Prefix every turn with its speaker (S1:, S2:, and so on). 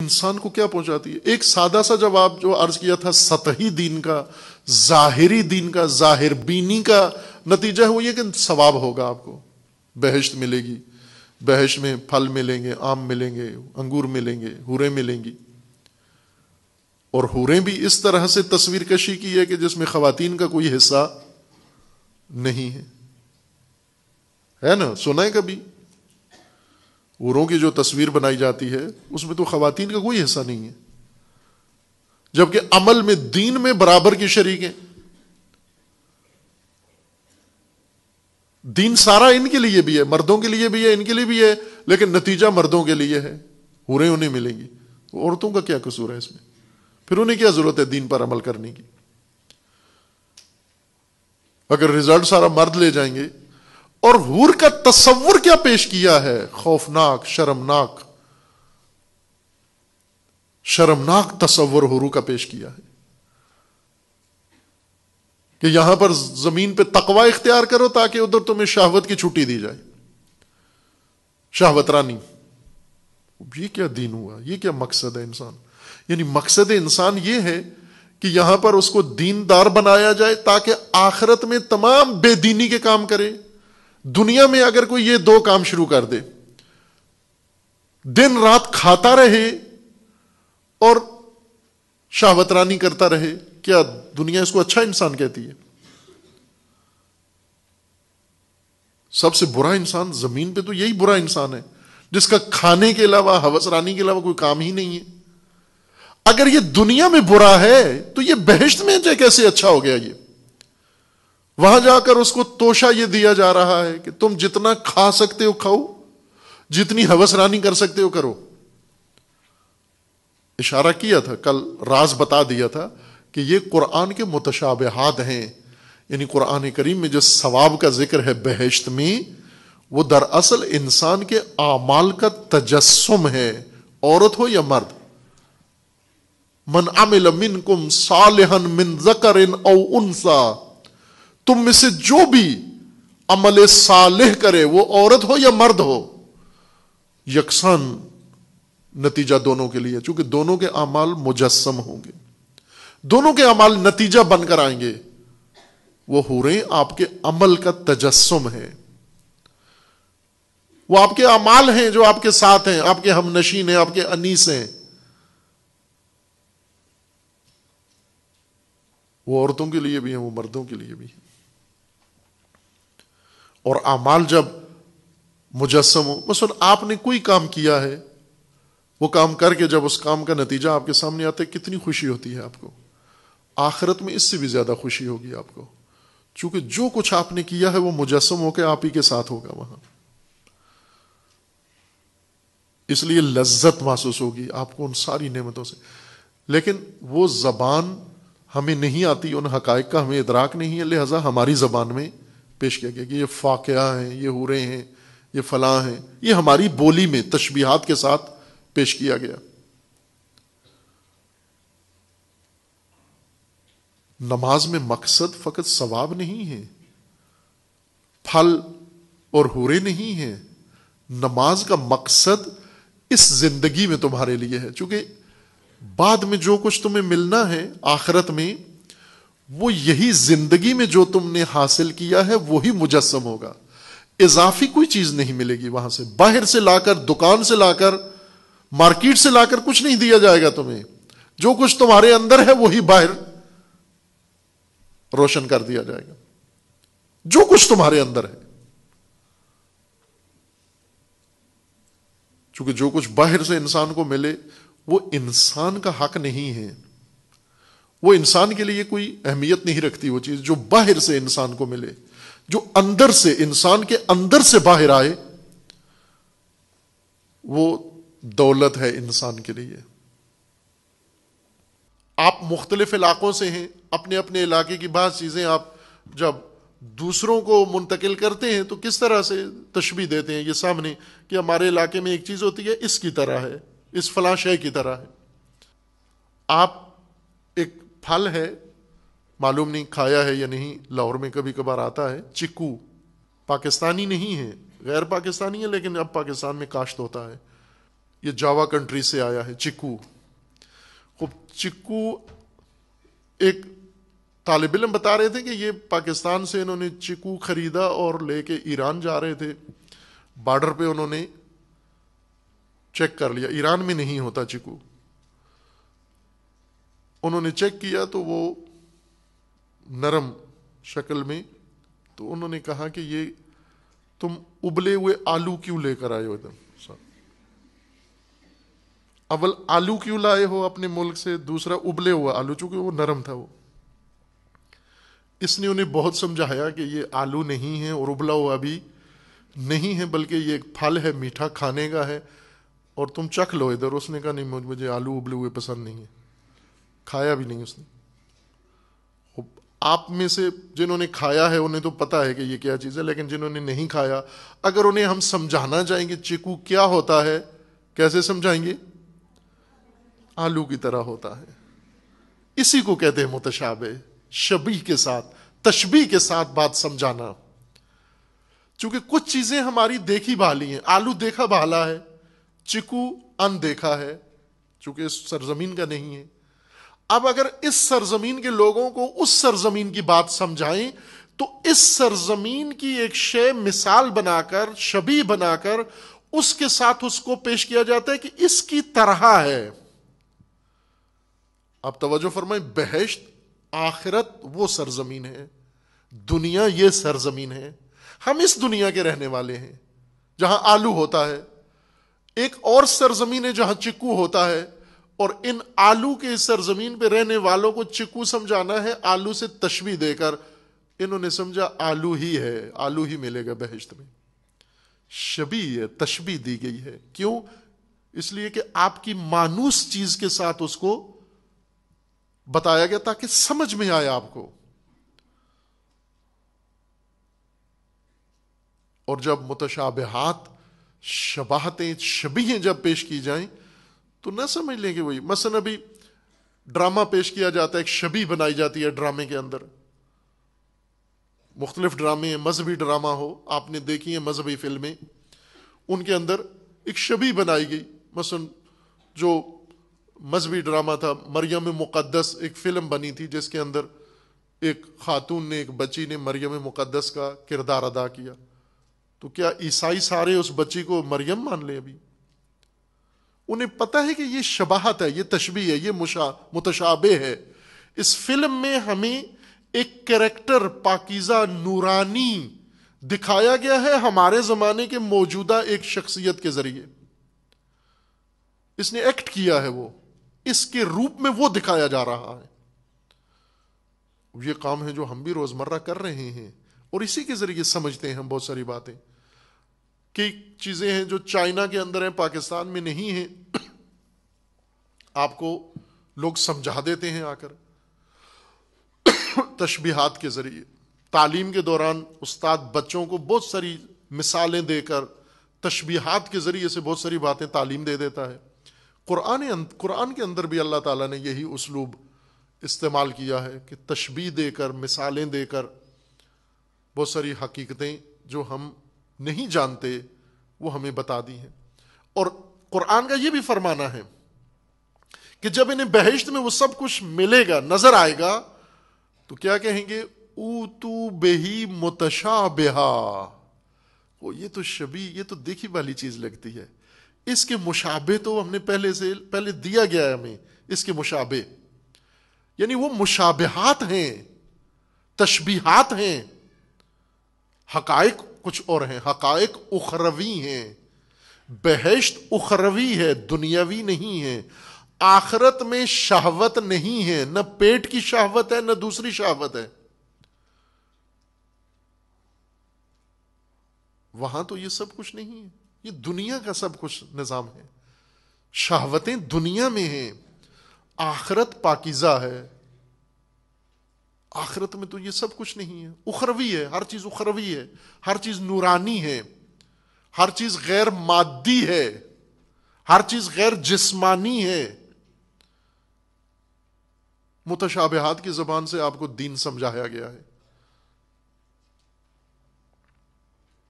S1: انسان کو کیا پہنچاتی ہے؟ ایک سادہ سا جواب جو عرض کیا تھا سطحی دین کا، ظاہری دین کا، ظاہر بینی کا نتیجہ ہے وہ یہ کہ ثواب ہوگا، آپ کو بہشت ملے گی، بہشت میں پھل ملیں گے، آم ملیں گے، انگور ملیں گے، حوریں ملیں گی. اور حوریں بھی اس طرح سے تصویر کشی کی ہے کہ جس میں خواتین کا کوئی حصہ نہیں ہے نا؟ سنا ہے کبھی؟ حوروں کی جو تصویر بنائی جاتی ہے اس میں تو خواتین کا کوئی حصہ نہیں ہے، جبکہ عمل میں دین میں برابر کی شریک ہیں. دین سارا ان کے لیے بھی ہے، مردوں کے لیے بھی ہے، ان کے لیے بھی ہے، لیکن نتیجہ مردوں کے لیے ہے، حوریں انہیں ملیں گی. عورتوں کا کیا قصور ہے اس میں؟ پھر انہیں کیا ضرورت ہے دین پر عمل کرنے کی؟ اگر رزلٹ سارا مرد لے جائیں گے. اور حور کا تصور کیا پیش کیا ہے، خوفناک، شرمناک تصور حوروں کا پیش کیا ہے کہ یہاں پر زمین پہ تقوی اختیار کرو تاکہ ادھر تمہیں شہوت کی چھٹی دی جائے، شہوت رانی. یہ کیا دین ہوا؟ یہ کیا مقصد ہے انسان؟ یعنی مقصد انسان یہ ہے کہ یہاں پر اس کو دیندار بنایا جائے تاکہ آخرت میں تمام بے دینی کے کام کرے. دنیا میں اگر کوئی یہ دو کام شروع کر دے، دن رات کھاتا رہے اور شہوت رانی کرتا رہے، کیا دنیا اس کو اچھا انسان کہتی ہے؟ سب سے برا انسان زمین پہ تو یہی برا انسان ہے جس کا کھانے کے علاوہ، ہوس رانی کے علاوہ کوئی کام ہی نہیں ہے. اگر یہ دنیا میں برا ہے تو یہ بہشت میں کیسے اچھا ہو گیا؟ یہ وہاں جا کر اس کو توشہ یہ دیا جا رہا ہے کہ تم جتنا کھا سکتے ہو کھاؤ، جتنی ہوس رانی کر سکتے ہو کرو. اشارہ کیا تھا کل، راز بتا دیا تھا کہ یہ قرآن کے متشابہات ہیں. یعنی قرآن کریم میں جو ثواب کا ذکر ہے بہشت میں، وہ دراصل انسان کے اعمال کا تجسم ہے، عورت ہو یا مرد. من عمل منکم صالحا من ذکر او انثی، تم میں سے جو بھی عمل صالح کرے وہ عورت ہو یا مرد ہو، یکساں نتیجہ دونوں کے لیے، چونکہ دونوں کے اعمال مجسم ہوں گے، دونوں کے اعمال نتیجہ بن کر آئیں گے. وہ حوریں آپ کے عمل کا تجسم ہے، وہ آپ کے اعمال ہیں جو آپ کے ساتھ ہیں، آپ کے ہم نشین ہیں، آپ کے انیس ہیں. وہ عورتوں کے لیے بھی ہیں، وہ مردوں کے لیے بھی ہیں. اور اعمال جب مجسم ہو، مثلا آپ نے کوئی کام کیا ہے، وہ کام کر کے جب اس کام کا نتیجہ آپ کے سامنے آتا ہے کتنی خوشی ہوتی ہے آپ کو. آخرت میں اس سے بھی زیادہ خوشی ہوگی آپ کو، چونکہ جو کچھ آپ نے کیا ہے وہ مجسم ہو کے آپ ہی کے ساتھ ہوگا وہاں. اس لیے لذت محسوس ہوگی آپ کو ان ساری نعمتوں سے. لیکن وہ زبان ہمیں نہیں آتی، ان حقائق کا ہمیں ادراک نہیں ہے، لہذا ہماری زبان میں پیش کیا گیا کہ یہ فاقعہ ہیں، یہ حوریں ہیں، یہ فلاں ہیں. یہ ہماری بولی میں تشبیہات کے ساتھ پیش کیا گیا. نماز میں مقصد فقط ثواب نہیں ہے، پھل اور حوریں نہیں ہیں. نماز کا مقصد اس زندگی میں تمہارے لیے ہے، چونکہ بعد میں جو کچھ تمہیں ملنا ہے آخرت میں، وہ یہی زندگی میں جو تم نے حاصل کیا ہے وہی مجسم ہوگا. اضافی کوئی چیز نہیں ملے گی وہاں سے، باہر سے لا کر، دکان سے لا کر، مارکیٹ سے لا کر کچھ نہیں دیا جائے گا تمہیں. جو کچھ تمہارے اندر ہے وہی باہر روشن کر دیا جائے گا، جو کچھ تمہارے اندر ہے. چونکہ جو کچھ باہر سے انسان کو ملے وہ انسان کا حق نہیں ہے، وہ انسان کے لیے کوئی اہمیت نہیں رکھتی. وہ چیز جو باہر سے انسان کو ملے، جو اندر سے، انسان کے اندر سے باہر آئے، وہ دولت ہے انسان کے لیے. آپ مختلف علاقوں سے ہیں، اپنے اپنے علاقے کی بعض چیزیں آپ جب دوسروں کو منتقل کرتے ہیں تو کس طرح سے تشبیہ دیتے ہیں یہ سامنے کہ ہمارے علاقے میں ایک چیز ہوتی ہے اس کی طرح ہے، اس فلاں شے کی طرح ہے. آپ ایک پھل ہے، معلوم نہیں کھایا ہے یا نہیں، لاہور میں کبھی کبھار آتا ہے، چکو. پاکستانی نہیں ہے، غیر پاکستانی ہے، لیکن اب پاکستان میں کاشت ہوتا ہے. یہ جاوا کنٹری سے آیا ہے چیکو. خوب چیکو ایک طالب علم بتا رہے تھے کہ یہ پاکستان سے انہوں نے چیکو خریدا اور لے کے ایران جا رہے تھے. بارڈر پہ انہوں نے چیک کر لیا, ایران میں نہیں ہوتا چیکو. انہوں نے چیک کیا تو وہ نرم شکل میں, تو انہوں نے کہا کہ یہ تم ابلے ہوئے آلو کیوں لے کر آئے ہو ادھر؟ اول آلو کیوں لائے ہو اپنے ملک سے, دوسرا ابلے ہوا آلو, چونکہ وہ نرم تھا وہ. اس نے انہیں بہت سمجھایا کہ یہ آلو نہیں ہے اور ابلا ہوا بھی نہیں ہے, بلکہ یہ ایک پھل ہے, میٹھا کھانے کا ہے, اور تم چکھ لو ادھر. اس نے کہا نہیں, مجھے آلو ابلے ہوئے پسند نہیں ہے, کھایا بھی نہیں اس نے. آپ میں سے جنہوں نے کھایا ہے انہیں تو پتا ہے کہ یہ کیا چیز ہے, لیکن جنہوں نے نہیں کھایا, اگر انہیں ہم سمجھانا چاہیں گے چیکو کیا ہوتا ہے, کیسے سمجھائیں گے؟ آلو کی طرح ہوتا ہے. اسی کو کہتے ہیں متشابہ, شبیہ کے ساتھ, تشبیہ کے ساتھ بات سمجھانا. چونکہ کچھ چیزیں ہماری دیکھی بھالی ہیں. آلو دیکھا بھالا ہے, چیکو ان دیکھا ہے, چونکہ اس سرزمین کا نہیں ہے. اب اگر اس سرزمین کے لوگوں کو اس سرزمین کی بات سمجھائیں تو اس سرزمین کی ایک شے مثال بنا کر, شبیہ بنا کر اس کے ساتھ اس کو پیش کیا جاتا ہے کہ اس کی طرح ہے. آپ توجہ فرمائیں, بہشت آخرت وہ سرزمین ہے, دنیا یہ سرزمین ہے. ہم اس دنیا کے رہنے والے ہیں جہاں آلو ہوتا ہے. ایک اور سرزمین ہے جہاں چیکو ہوتا ہے, اور ان آلو کے سرزمین پہ رہنے والوں کو چیکو سمجھانا ہے آلو سے تشبیہ دے کر. انہوں نے سمجھا آلو ہی ہے, آلو ہی ملے گا بہشت میں. شبیہ ہے, تشبیہ دی گئی ہے. کیوں؟ اس لیے کہ آپ کی مانوس چیز کے ساتھ اس کو بتایا گیا تاکہ سمجھ میں آئے آپ کو. اور جب متشابہات, شباہتیں, شبیہیں جب پیش کی جائیں تو نہ سمجھ لیں کہ وہی. مثلا ابھی ڈرامہ پیش کیا جاتا ہے, ایک شبیہ بنائی جاتی ہے ڈرامے کے اندر. مختلف ڈرامے ہیں, مذہبی ڈرامہ ہو, آپ نے دیکھی ہیں مذہبی فلمیں, ان کے اندر ایک شبیہ بنائی گئی. مثلا جو مذہبی ڈرامہ تھا مریم مقدس, ایک فلم بنی تھی جس کے اندر ایک خاتون نے, ایک بچی نے مریم مقدس کا کردار ادا کیا. تو کیا عیسائی سارے اس بچی کو مریم مان لیں؟ ابھی انہیں پتہ ہے کہ یہ شباہت ہے, یہ تشبیہ ہے, یہ متشابہ ہے. اس فلم میں ہمیں ایک کریکٹر پاکیزہ نورانی دکھایا گیا ہے ہمارے زمانے کے موجودہ ایک شخصیت کے ذریعے. اس نے ایکٹ کیا ہے, وہ اس کے روپ میں وہ دکھایا جا رہا ہے. یہ کام ہے جو ہم بھی روزمرہ کر رہے ہیں, اور اسی کے ذریعے سمجھتے ہیں ہم بہت ساری باتیں. کئی چیزیں ہیں جو چائنا کے اندر ہیں, پاکستان میں نہیں ہیں, آپ کو لوگ سمجھا دیتے ہیں آ کر تشبیہات کے ذریعے. تعلیم کے دوران استاد بچوں کو بہت ساری مثالیں دے کر تشبیہات کے ذریعے سے بہت ساری باتیں تعلیم دے دیتا ہے. قرآن کے اندر بھی اللہ تعالیٰ نے یہی اسلوب استعمال کیا ہے کہ تشبیہ دے کر, مثالیں دے کر بہت ساری حقیقتیں جو ہم نہیں جانتے وہ ہمیں بتا دی ہیں. اور قرآن کا یہ بھی فرمانا ہے کہ جب انہیں بہشت میں وہ سب کچھ ملے گا, نظر آئے گا, تو کیا کہیں گے؟ اوتو بہی متشابہا. یہ تو شبیہ, یہ تو دیکھی والی چیز لگتی ہے, اس کے مشابہ تو ہم نے پہلے دیا گیا ہے ہمیں. اس کے مشابہ یعنی وہ مشابہات ہیں, تشبیہات ہیں. حقائق کچھ اور ہیں, حقائق اخروی ہیں. بہشت اخروی ہے, دنیاوی نہیں ہے. آخرت میں شہوت نہیں ہے, نہ پیٹ کی شہوت ہے نہ دوسری شہوت ہے. وہاں تو یہ سب کچھ نہیں ہے, یہ دنیا کا سب کچھ نظام ہے. شہوتیں دنیا میں ہیں, آخرت پاکیزہ ہے. آخرت میں تو یہ سب کچھ نہیں ہے, اخروی ہے, ہر چیز اخروی ہے, ہر چیز نورانی ہے, ہر چیز غیر مادی ہے, ہر چیز غیر جسمانی ہے. متشابہات کی زبان سے آپ کو دین سمجھایا گیا ہے.